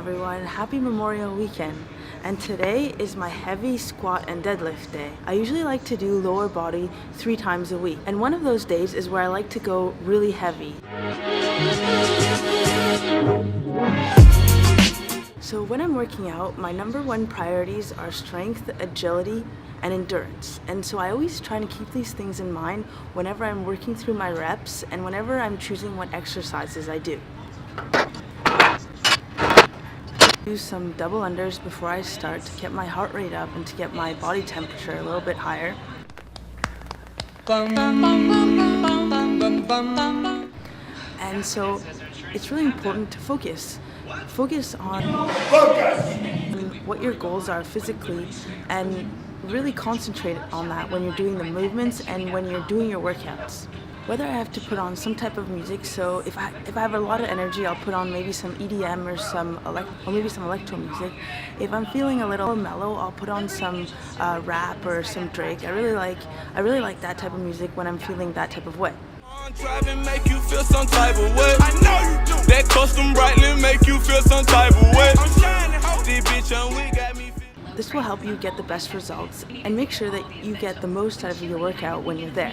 everyone, happy Memorial Weekend. And today is my heavy squat and deadlift day. I usually like to do lower body 3 times a week. And one of those days is where I like to go really heavy. So when I'm working out, my number one priorities are strength, agility, and endurance. And so I always try to keep these things in mind whenever I'm working through my reps and whenever I'm choosing what exercises I do. Do some double unders before I start to get my heart rate up and to get my body temperature a little bit higher. And so it's really important to focus on what your goals are physically and really concentrate on that when you're doing the movements and when you're doing your workouts. Whether I have to put on some type of music, so if I have a lot of energy, I'll put on maybe some EDM or maybe some electro music. If I'm feeling a little mellow, I'll put on some rap or some Drake. I really like that type of music when I'm feeling that type of way. Driving make you feel some type of way. I know you do. That custom brightly make you feel some type of way. I'm shining, this bitch on we got me. This will help you get the best results and make sure that you get the most out of your workout when you're there.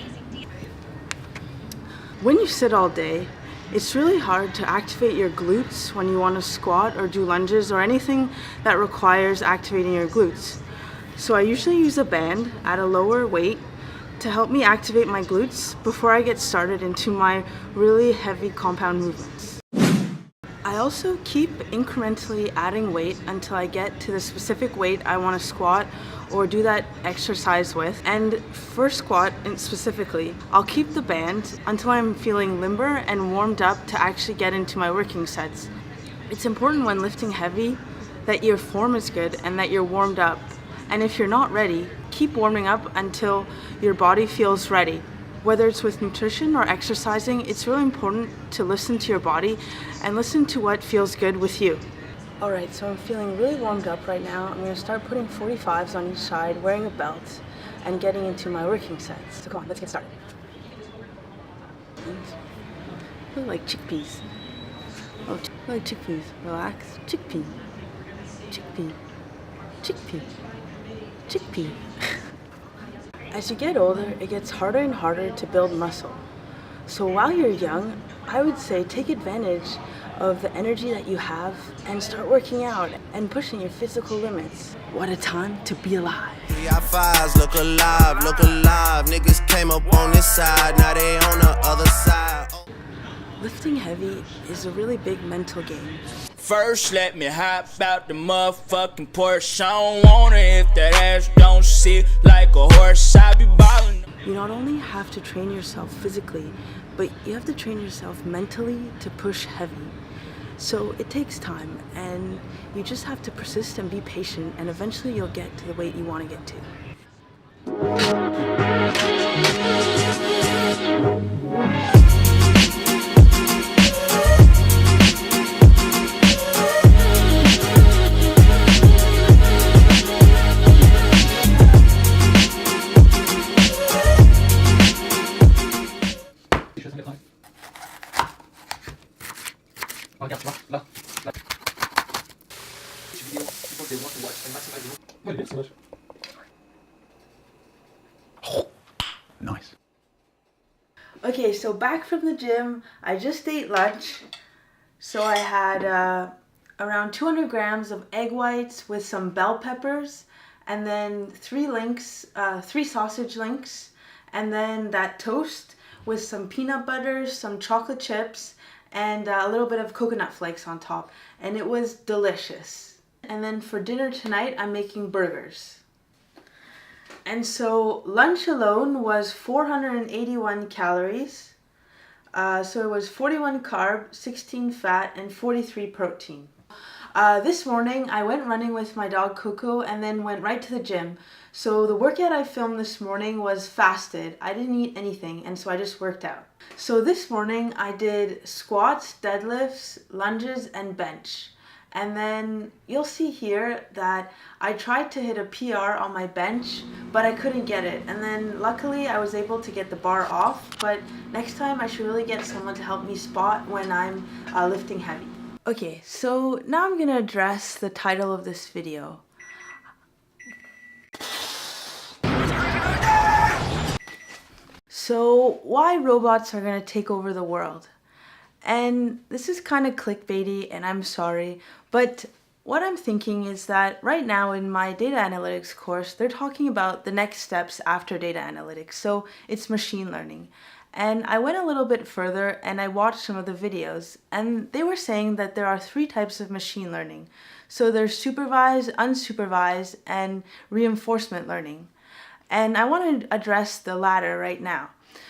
When you sit all day, it's really hard to activate your glutes when you want to squat or do lunges or anything that requires activating your glutes. So I usually use a band at a lower weight to help me activate my glutes before I get started into my really heavy compound movements. I also keep incrementally adding weight until I get to the specific weight I want to squat or do that exercise with. And for squat specifically, I'll keep the band until I'm feeling limber and warmed up to actually get into my working sets. It's important when lifting heavy that your form is good and that you're warmed up. And if you're not ready, keep warming up until your body feels ready. Whether it's with nutrition or exercising, it's really important to listen to your body and listen to what feels good with you. Alright, so I'm feeling really warmed up right now. I'm going to start putting 45s on each side, wearing a belt, and getting into my working sets. So come on, let's get started. I feel like chickpeas. Oh, I like chickpeas. Relax. Chickpea. Chickpea. Chickpea. Chickpea. As you get older, it gets harder and harder to build muscle. So while you're young, I would say take advantage of the energy that you have and start working out and pushing your physical limits. What a time to be alive. 3 out 5s, look alive, look alive. Niggas came up on this side, now they on the other side. Lifting heavy is a really big mental game. First, let me hop out the motherfucking Porsche. I don't want it if that ass don't sit like a horse. I be ballin'. You not only have to train yourself physically, but you have to train yourself mentally to push heavy. So it takes time, and you just have to persist and be patient, and eventually you'll get to the weight you want to get to. Nice. Okay, so back from the gym, I just ate lunch. So I had around 200 grams of egg whites with some bell peppers, and then 3 sausage links, and then that toast with some peanut butter, some chocolate chips, and a little bit of coconut flakes on top. And it was delicious. And then for dinner tonight, I'm making burgers. And so lunch alone was 481 calories. So it was 41 carb, 16 fat, and 43 protein. This morning I went running with my dog Coco and then went right to the gym. So the workout I filmed this morning was fasted. I didn't eat anything, and so I just worked out. So this morning I did squats, deadlifts, lunges, and bench. And then you'll see here that I tried to hit a PR on my bench, but I couldn't get it. And then luckily I was able to get the bar off, but next time I should really get someone to help me spot when I'm lifting heavy. Okay, so now I'm gonna address the title of this video. So, why robots are gonna take over the world? And this is kind of clickbaity, and I'm sorry, but what I'm thinking is that right now in my data analytics course, they're talking about the next steps after data analytics. So it's machine learning. And I went a little bit further and I watched some of the videos, and they were saying that there are 3 types of machine learning. So there's supervised, unsupervised, and reinforcement learning. And I want to address the latter right now.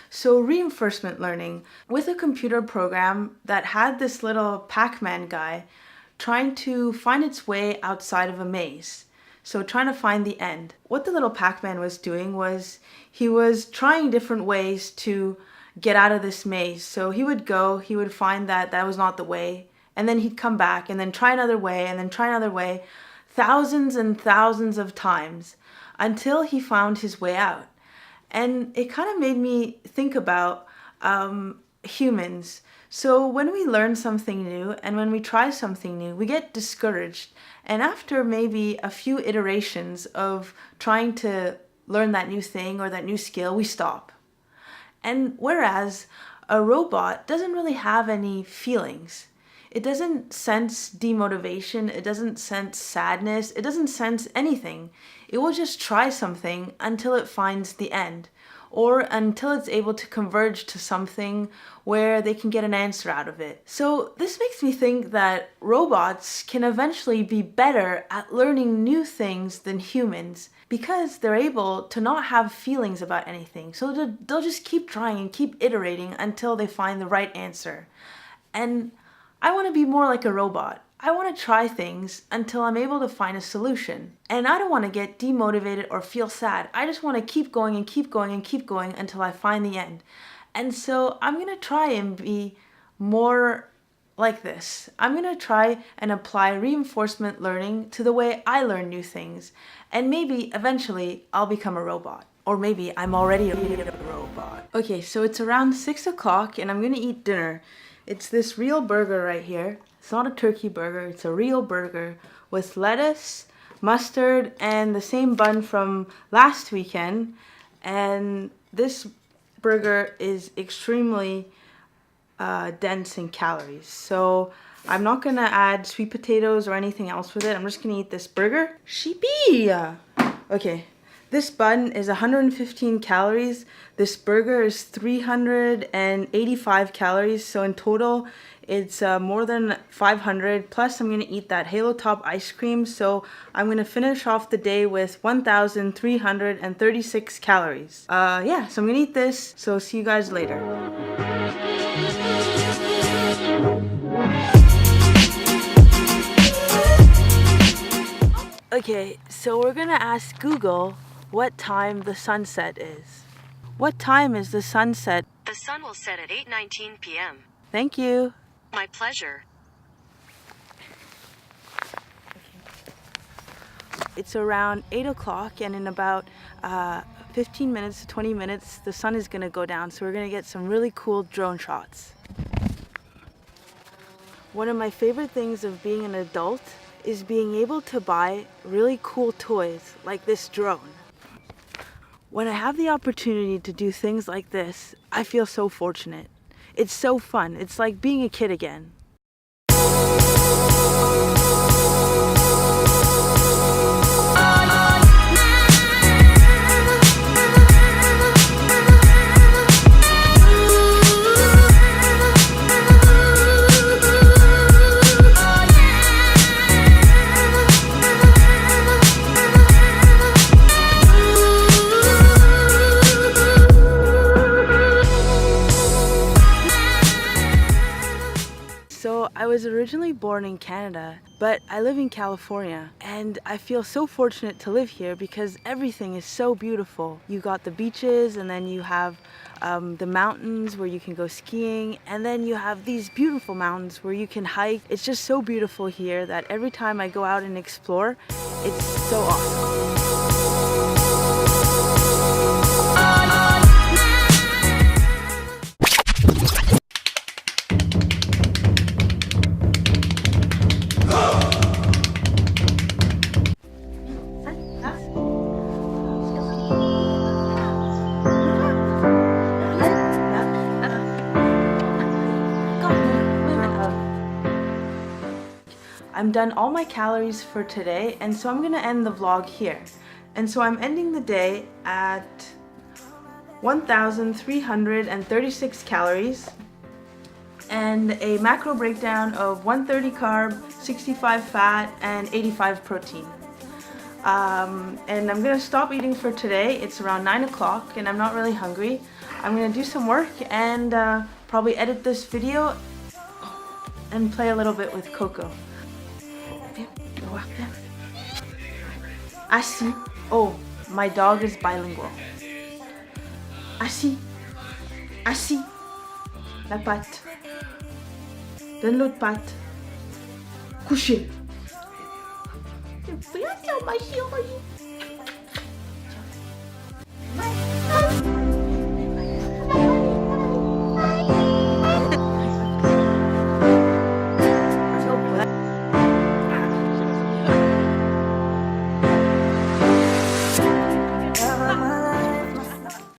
So reinforcement learning, with a computer program that had this little Pac-Man guy trying to find its way outside of a maze. So trying to find the end. What the little Pac-Man was doing was he was trying different ways to get out of this maze. So he would go, he would find that that was not the way, and then he'd come back and then try another way and then try another way, thousands and thousands of times until he found his way out. And it kind of made me think about humans. So when we learn something new and when we try something new, we get discouraged. And after maybe a few iterations of trying to learn that new thing or that new skill, we stop. And whereas a robot doesn't really have any feelings. It doesn't sense demotivation, it doesn't sense sadness, it doesn't sense anything. It will just try something until it finds the end, or until it's able to converge to something where they can get an answer out of it. So this makes me think that robots can eventually be better at learning new things than humans because they're able to not have feelings about anything. So they'll just keep trying and keep iterating until they find the right answer. And I want to be more like a robot. I want to try things until I'm able to find a solution. And I don't want to get demotivated or feel sad. I just want to keep going and keep going and keep going until I find the end. And so I'm going to try and be more like this. I'm going to try and apply reinforcement learning to the way I learn new things. And maybe eventually I'll become a robot. Or maybe I'm already a robot. Okay, so it's around 6 o'clock and I'm going to eat dinner. It's this real burger right here. It's not a turkey burger, it's a real burger with lettuce, mustard, and the same bun from last weekend. And this burger is extremely dense in calories. So I'm not gonna add sweet potatoes or anything else with it. I'm just gonna eat this burger. Sheepy! Okay. This bun is 115 calories. This burger is 385 calories. So in total, it's more than 500. Plus, I'm going to eat that Halo Top ice cream. So I'm going to finish off the day with 1,336 calories. Yeah, so I'm going to eat this. So see you guys later. Okay, so we're going to ask Google what time the sunset is. What time is the sunset? The sun will set at 8:19 p.m. Thank you. My pleasure. It's around 8 o'clock and in about 15 minutes to 20 minutes the sun is going to go down, so we're going to get some really cool drone shots. One of my favorite things of being an adult is being able to buy really cool toys like this drone. When I have the opportunity to do things like this, I feel so fortunate. It's so fun. It's like being a kid again. So I was originally born in Canada, but I live in California, and I feel so fortunate to live here because everything is so beautiful. You got the beaches, and then you have the mountains where you can go skiing, and then you have these beautiful mountains where you can hike. It's just so beautiful here that every time I go out and explore, it's so awesome. I'm done all my calories for today, and so I'm gonna end the vlog here. And so I'm ending the day at 1,336 calories and a macro breakdown of 130 carb, 65 fat, and 85 protein. And I'm gonna stop eating for today. It's around 9 o'clock and I'm not really hungry. I'm gonna do some work and probably edit this video and play a little bit with Coco. Assis. Oh, my dog is bilingual. Assis. Assis. La patte. Donne l'autre patte. Couché. Viens sur ma chérie.